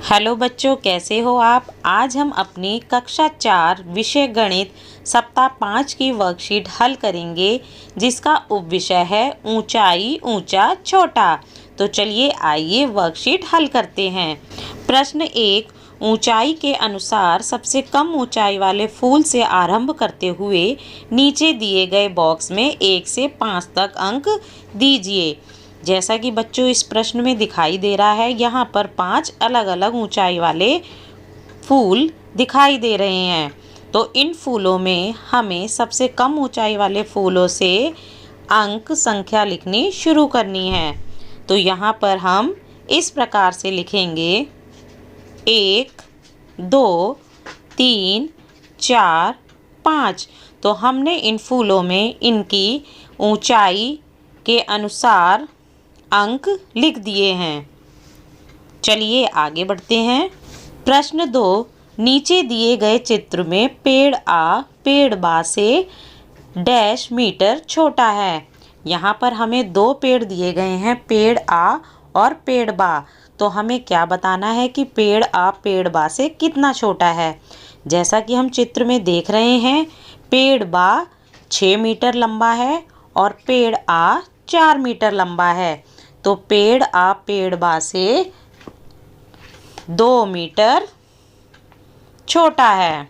Hello बच्चों, कैसे हो आप। आज हम अपनी कक्षा 4 विषय गणित सप्ताह 5 की वर्कशीट हल करेंगे, जिसका उपविषय है ऊंचाई ऊंचा छोटा। तो चलिए आइए वर्कशीट हल करते हैं। प्रश्न 1, ऊंचाई के अनुसार सबसे कम ऊंचाई वाले फूल से आरंभ करते हुए नीचे दिए गए बॉक्स में 1 से 5 तक अंक दीजिए। जैसा कि बच्चों इस प्रश्न में दिखाई दे रहा है, यहाँ पर 5 अलग अलग ऊंचाई वाले फूल दिखाई दे रहे हैं। तो इन फूलों में हमें सबसे कम ऊंचाई वाले फूलों से अंक संख्या लिखनी शुरू करनी है। तो यहाँ पर हम इस प्रकार से लिखेंगे 1, 2, 3, 4, 5। तो हमने इन फूलों में इनकी ऊंचाई के अनुसार अंक लिख दिए हैं। चलिए आगे बढ़ते हैं। प्रश्न 2, नीचे दिए गए चित्र में पेड़ आ पेड़ बा से डैश मीटर छोटा है। यहाँ पर हमें 2 पेड़ दिए गए हैं, पेड़ आ और पेड़ बा। तो हमें क्या बताना है कि पेड़ आ पेड़ बा से कितना छोटा है। जैसा कि हम चित्र में देख रहे हैं, पेड़ बा 6 मीटर लंबा है और पेड़ आ 4 मीटर लंबा है। तो पेड़ आ पेड़ बा से 2 मीटर छोटा है।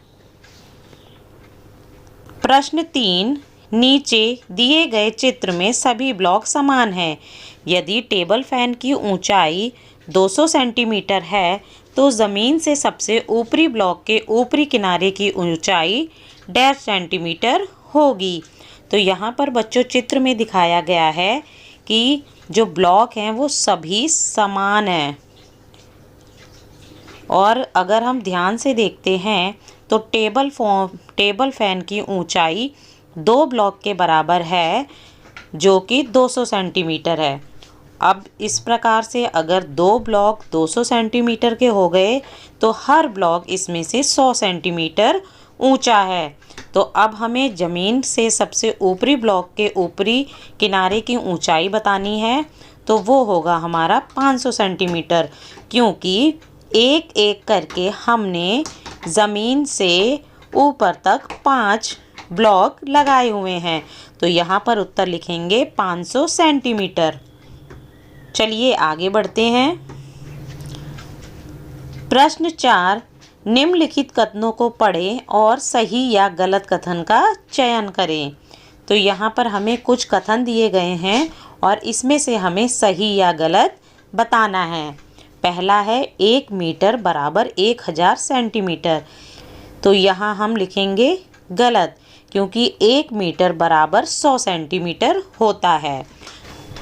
प्रश्न 3, नीचे दिए गए चित्र में सभी ब्लॉक समान हैं। यदि टेबल फैन की ऊंचाई 200 सेंटीमीटर है तो ज़मीन से सबसे ऊपरी ब्लॉक के ऊपरी किनारे की ऊंचाई 1.5 सेंटीमीटर होगी। तो यहाँ पर बच्चों चित्र में दिखाया गया है कि जो ब्लॉक हैं वो सभी समान हैं। और अगर हम ध्यान से देखते हैं तो टेबल फैन की ऊंचाई 2 ब्लॉक के बराबर है, जो कि 200 सेंटीमीटर है। अब इस प्रकार से अगर 2 ब्लॉक 200 सेंटीमीटर के हो गए तो हर ब्लॉक इसमें से 100 सेंटीमीटर ऊंचा है। तो अब हमें ज़मीन से सबसे ऊपरी ब्लॉक के ऊपरी किनारे की ऊंचाई बतानी है। तो वो होगा हमारा 500 सेंटीमीटर, क्योंकि एक एक करके हमने ज़मीन से ऊपर तक 5 ब्लॉक लगाए हुए हैं। तो यहाँ पर उत्तर लिखेंगे 500 सेंटीमीटर। चलिए आगे बढ़ते हैं। प्रश्न 4, निम्नलिखित कथनों को पढ़ें और सही या गलत कथन का चयन करें। तो यहाँ पर हमें कुछ कथन दिए गए हैं और इसमें से हमें सही या गलत बताना है। पहला है 1 मीटर बराबर 1000 सेंटीमीटर। तो यहाँ हम लिखेंगे गलत, क्योंकि 1 मीटर बराबर 100 सेंटीमीटर होता है।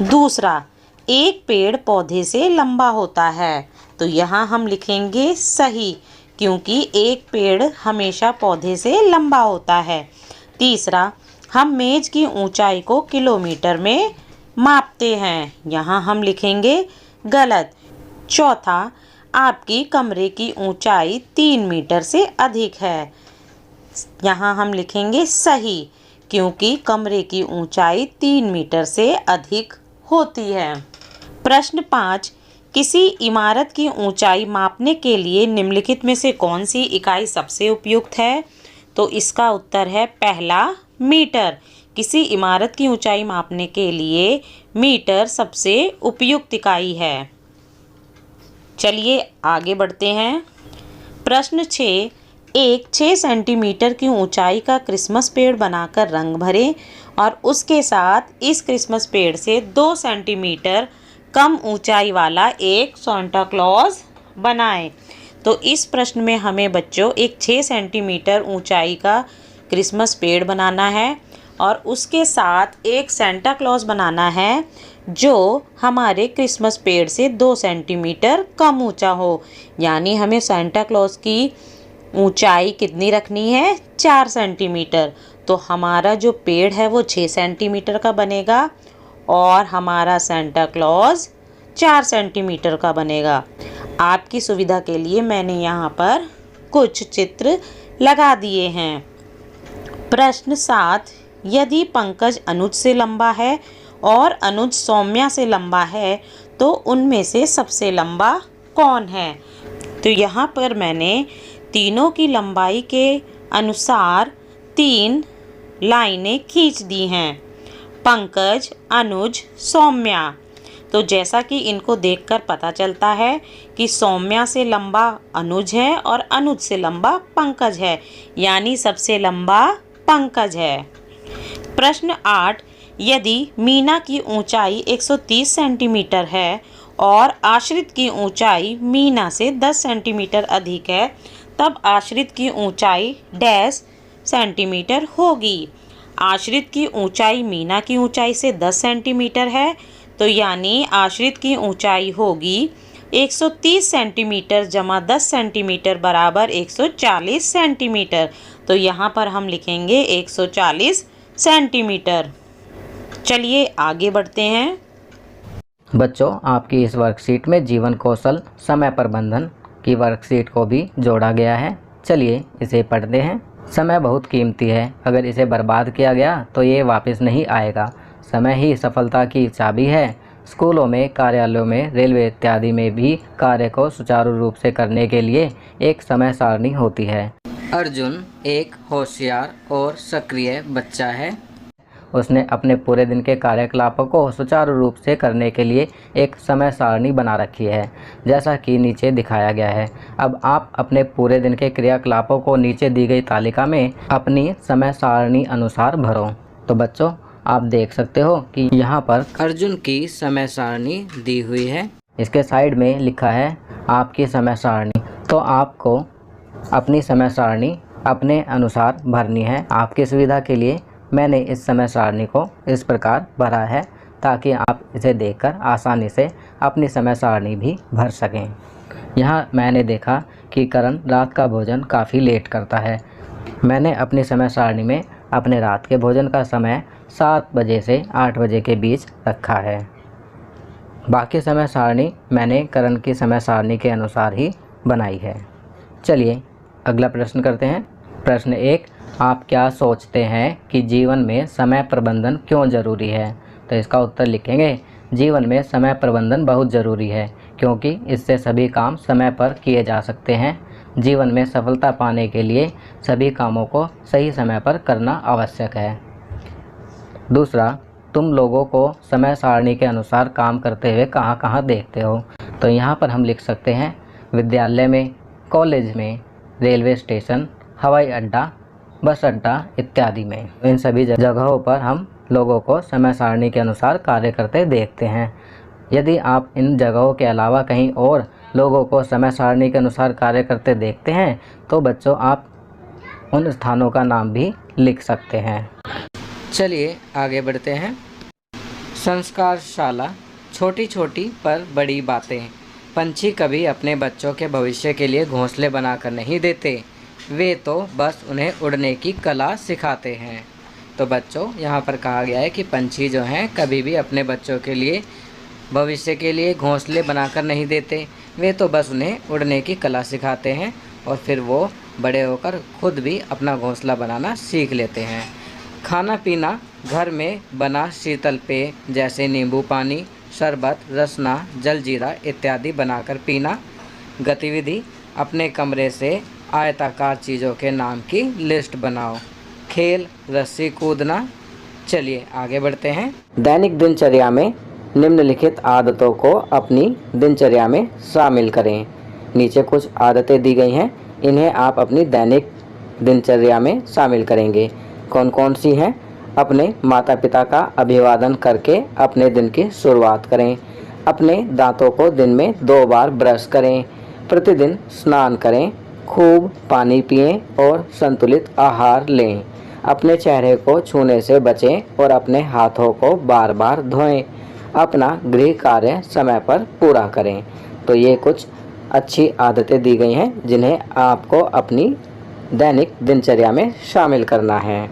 दूसरा, एक पेड़ पौधे से लंबा होता है। तो यहाँ हम लिखेंगे सही, क्योंकि एक पेड़ हमेशा पौधे से लंबा होता है। तीसरा, हम मेज की ऊंचाई को किलोमीटर में मापते हैं। यहाँ हम लिखेंगे गलत। चौथा, आपकी कमरे की ऊंचाई 3 मीटर से अधिक है। यहाँ हम लिखेंगे सही, क्योंकि कमरे की ऊंचाई 3 मीटर से अधिक होती है। प्रश्न 5, किसी इमारत की ऊंचाई मापने के लिए निम्नलिखित में से कौन सी इकाई सबसे उपयुक्त है। तो इसका उत्तर है पहला, मीटर। किसी इमारत की ऊंचाई मापने के लिए मीटर सबसे उपयुक्त इकाई है। चलिए आगे बढ़ते हैं। प्रश्न 6, एक 6 सेंटीमीटर की ऊंचाई का क्रिसमस पेड़ बनाकर रंग भरें और उसके साथ इस क्रिसमस पेड़ से 2 सेंटीमीटर कम ऊंचाई वाला एक सांता क्लॉज बनाएं। तो इस प्रश्न में हमें बच्चों एक 6 सेंटीमीटर ऊंचाई का क्रिसमस पेड़ बनाना है और उसके साथ एक सांता क्लॉज बनाना है जो हमारे क्रिसमस पेड़ से 2 सेंटीमीटर कम ऊंचा हो। यानी हमें सांता क्लॉज की ऊंचाई कितनी रखनी है, 4 सेंटीमीटर। तो हमारा जो पेड़ है वो 6 सेंटीमीटर का बनेगा और हमारा सांता क्लॉज 4 सेंटीमीटर का बनेगा। आपकी सुविधा के लिए मैंने यहाँ पर कुछ चित्र लगा दिए हैं। प्रश्न 7, यदि पंकज अनुज से लंबा है और अनुज सौम्या से लंबा है तो उनमें से सबसे लंबा कौन है। तो यहाँ पर मैंने तीनों की लंबाई के अनुसार 3 लाइनें खींच दी हैं। पंकज, अनुज, सौम्या। तो जैसा कि इनको देखकर पता चलता है कि सौम्या से लंबा अनुज है और अनुज से लंबा पंकज है, यानी सबसे लंबा पंकज है। प्रश्न 8, यदि मीना की ऊंचाई 130 सेंटीमीटर है और आश्रित की ऊंचाई मीना से 10 सेंटीमीटर अधिक है, तब आश्रित की ऊंचाई डैश सेंटीमीटर होगी। आश्रित की ऊंचाई मीना की ऊंचाई से 10 सेंटीमीटर है, तो यानी आश्रित की ऊंचाई होगी 130 सेंटीमीटर जमा 10 सेंटीमीटर बराबर 140 सेंटीमीटर। तो यहाँ पर हम लिखेंगे 140 सेंटीमीटर। चलिए आगे बढ़ते हैं। बच्चों, आपकी इस वर्कशीट में जीवन कौशल समय प्रबंधन की वर्कशीट को भी जोड़ा गया है। चलिए इसे पढ़ते हैं। समय बहुत कीमती है, अगर इसे बर्बाद किया गया तो ये वापस नहीं आएगा। समय ही सफलता की चाबी है। स्कूलों में, कार्यालयों में, रेलवे इत्यादि में भी कार्य को सुचारू रूप से करने के लिए एक समय सारणी होती है। अर्जुन एक होशियार और सक्रिय बच्चा है। उसने अपने पूरे दिन के कार्यकलापों को सुचारू रूप से करने के लिए एक समय सारणी बना रखी है, जैसा कि नीचे दिखाया गया है। अब आप अपने पूरे दिन के क्रियाकलापों को नीचे दी गई तालिका में अपनी समय सारणी अनुसार भरो। तो बच्चों, आप देख सकते हो कि यहाँ पर अर्जुन की समय सारणी दी हुई है। इसके साइड में लिखा है आपकी समय सारणी। तो आपको अपनी समय सारणी अपने अनुसार भरनी है। आपकी सुविधा के लिए मैंने इस समय सारणी को इस प्रकार भरा है, ताकि आप इसे देखकर आसानी से अपनी समय सारणी भी भर सकें। यहाँ मैंने देखा कि करण रात का भोजन काफ़ी लेट करता है। मैंने अपनी समय सारणी में अपने रात के भोजन का समय 7 बजे से 8 बजे के बीच रखा है। बाकी समय सारणी मैंने करण की समय सारणी के अनुसार ही बनाई है। चलिए अगला प्रश्न करते हैं। प्रश्न 1, आप क्या सोचते हैं कि जीवन में समय प्रबंधन क्यों ज़रूरी है? तो इसका उत्तर लिखेंगे, जीवन में समय प्रबंधन बहुत ज़रूरी है, क्योंकि इससे सभी काम समय पर किए जा सकते हैं। जीवन में सफलता पाने के लिए सभी कामों को सही समय पर करना आवश्यक है। दूसरा, तुम लोगों को समय सारणी के अनुसार काम करते हुए कहाँ कहाँ देखते हो? तो यहाँ पर हम लिख सकते हैं विद्यालय में, कॉलेज में, रेलवे स्टेशन, हवाई अड्डा, बस अड्डा इत्यादि में। इन सभी जगहों पर हम लोगों को समय सारणी के अनुसार कार्य करते देखते हैं। यदि आप इन जगहों के अलावा कहीं और लोगों को समय सारणी के अनुसार कार्य करते देखते हैं, तो बच्चों आप उन स्थानों का नाम भी लिख सकते हैं। चलिए आगे बढ़ते हैं। संस्कारशाला, छोटी छोटी पर बड़ी बातें। पंछी कभी अपने बच्चों के भविष्य के लिए घोंसले बनाकर नहीं देते, वे तो बस उन्हें उड़ने की कला सिखाते हैं। तो बच्चों, यहाँ पर कहा गया है कि पंछी जो हैं कभी भी अपने बच्चों के लिए भविष्य के लिए घोंसले बनाकर नहीं देते, वे तो बस उन्हें उड़ने की कला सिखाते हैं और फिर वो बड़े होकर खुद भी अपना घोंसला बनाना सीख लेते हैं। खाना पीना, घर में बना शीतल पेय जैसे नींबू पानी, शरबत, रसना, जलजीरा इत्यादि बनाकर पीना। गतिविधि, अपने कमरे से आयताकार चीज़ों के नाम की लिस्ट बनाओ। खेल, रस्सी कूदना। चलिए आगे बढ़ते हैं। दैनिक दिनचर्या में निम्नलिखित आदतों को अपनी दिनचर्या में शामिल करें। नीचे कुछ आदतें दी गई हैं, इन्हें आप अपनी दैनिक दिनचर्या में शामिल करेंगे। कौन कौन सी हैं? अपने माता पिता का अभिवादन करके अपने दिन की शुरुआत करें। अपने दांतों को दिन में 2 बार ब्रश करें। प्रतिदिन स्नान करें। खूब पानी पिएं और संतुलित आहार लें। अपने चेहरे को छूने से बचें और अपने हाथों को बार बार धोएं। अपना गृह कार्य समय पर पूरा करें। तो ये कुछ अच्छी आदतें दी गई हैं जिन्हें आपको अपनी दैनिक दिनचर्या में शामिल करना है।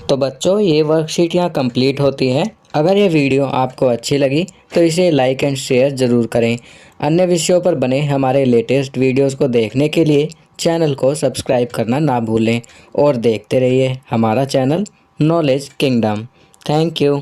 तो बच्चों, ये वर्कशीट यहाँ कंप्लीट होती है। अगर ये वीडियो आपको अच्छी लगी तो इसे लाइक एंड शेयर ज़रूर करें। अन्य विषयों पर बने हमारे लेटेस्ट वीडियोस को देखने के लिए चैनल को सब्सक्राइब करना ना भूलें और देखते रहिए हमारा channel knowledge kingdom. Thank you.